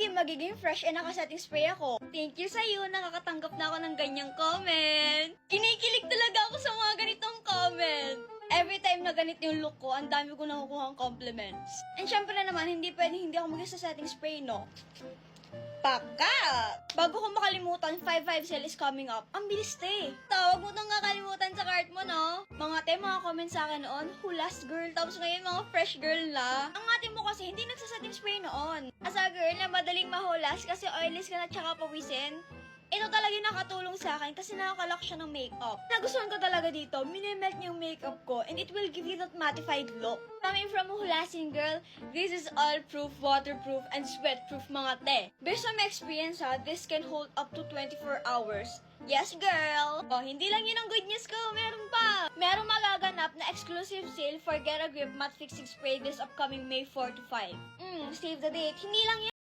hindi magiging fresh and nakasetting spray ako. Thank you sa'yo, nakakatanggap na ako ng ganyang comment. Kinikilig talaga ako sa mga ganitong comment. Every time na ganito yung look ko, ang dami ko nakukuha ang compliments. And syempre naman, hindi pwedeng hindi ako mag-setting spray, no? Paka! Bago ko makalimutan, 5-5 sale is coming up. Ang bilis te. Tawag mo itong kakalimutan sa cart mo, no? Mga comment sa akin noon, hulas girl. Tapos ngayon, mga fresh girl na. Ang ate mo kasi, hindi nagsasetting spray noon. As a girl na madaling mahulas kasi oiless ka na tsaka pawisin, ito talaga yung nakatulong sa akin kasi nakakalock siya ng makeup. Nagustuhan ko talaga dito, minimelt niya yung makeup ko and it will give you that mattified look. Coming from a hulasin girl, this is all proof, waterproof, and sweatproof mga te. Based on my experience this can hold up to 24 hours. Yes, girl! Oh, hindi lang yun ang good news ko, meron pa! Merong magaganap na exclusive sale for Get a Grip Matte Fixing Spray this upcoming May 4 to 5. Save the date. Hindi lang yan.